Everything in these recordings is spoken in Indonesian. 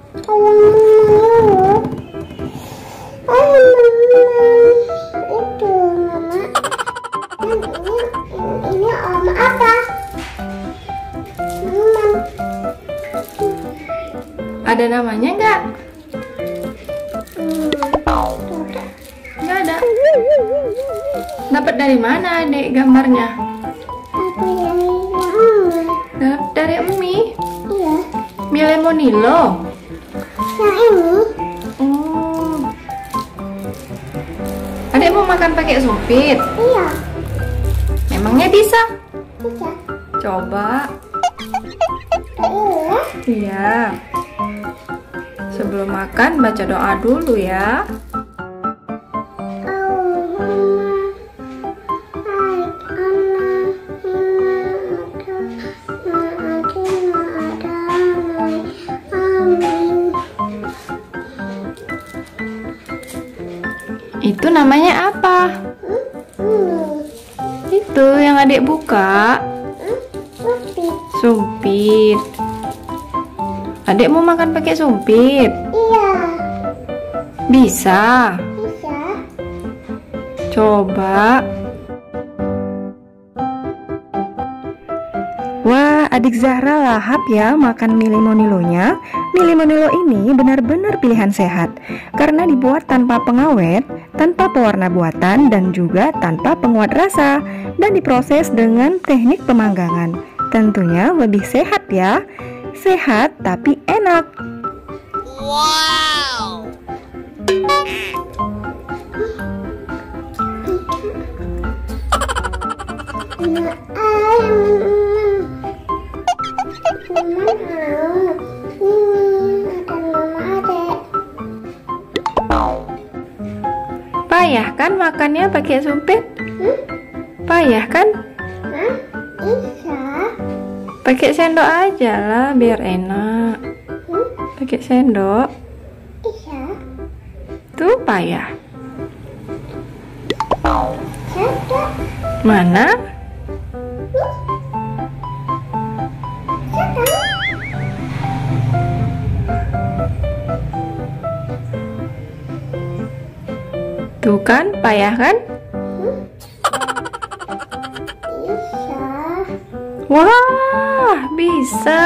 Itu mama. Dan ini om apa? Ada namanya nggak? Nggak ada. Dapat dari mana adik gambarnya? Dari Emi. Iya. Mile Monilo. Yang ini. Oh. Adik mau makan pakai sumpit? Iya. Memangnya bisa? Bisa. Coba. Iya. Sebelum makan baca doa dulu ya. Itu namanya apa? Itu yang adik buka. Sumpit. Adik mau makan pakai sumpit? Iya. Bisa. Bisa. Coba. Wah, adik Zahra lahap ya makan Mile Monilonya. Mile Monilo ini benar-benar pilihan sehat karena dibuat tanpa pengawet, tanpa pewarna buatan, dan juga tanpa penguat rasa, dan diproses dengan teknik pemanggangan. Tentunya lebih sehat ya. Sehat tapi enak. Wow. Payah kan makannya pakai sumpit? Payah kan? Bisa. Pakai sendok aja lah biar enak. Pakai sendok. Bisa. Tuh payah. Bisa. Mana? Tuh kan, payah kan? Bisa. Wah, bisa.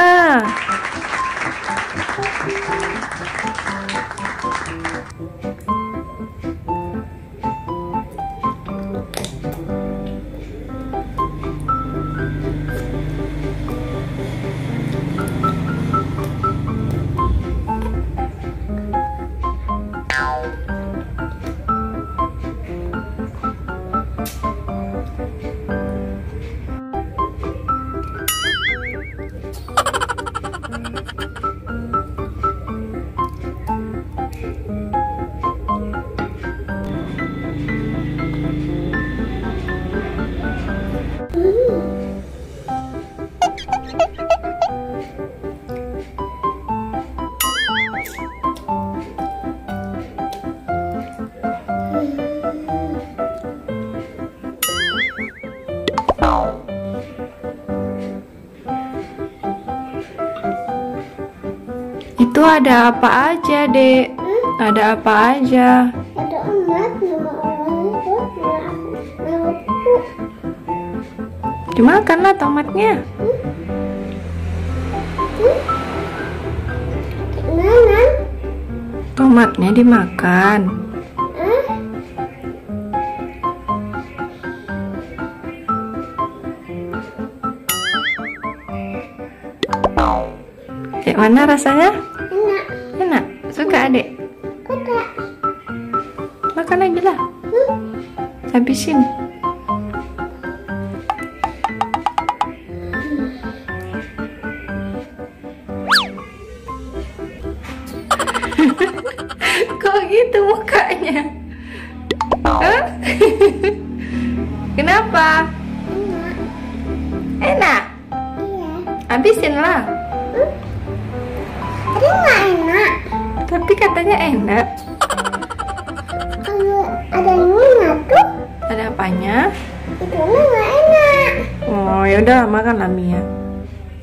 Itu ada apa aja, Dek? Ada apa aja? Ada emas, nama orang itu, nama aku. Dimakanlah tomatnya. Gimana? Tomatnya dimakan. Kayak mana rasanya? Enak. Enak? Suka adik? Suka. Makan aja lah. Habisin. Kok gitu mukanya? Hah? Kenapa? Enak? Iya. Habisin lah. Ada nggak enak? Tapi katanya enak. Kalau ada ini tuh, Ada apanya? itu mah nggak enak. Oh, yaudah makan lah Mia.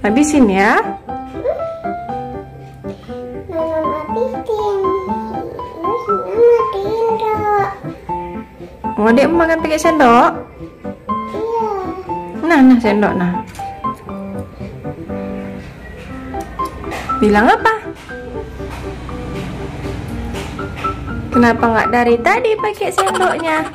Habisin ya. Nama Mau adikmu makan pakai sendok? Iya. Nah sendok nah. Bilang apa? Kenapa nggak dari tadi pakai sendoknya?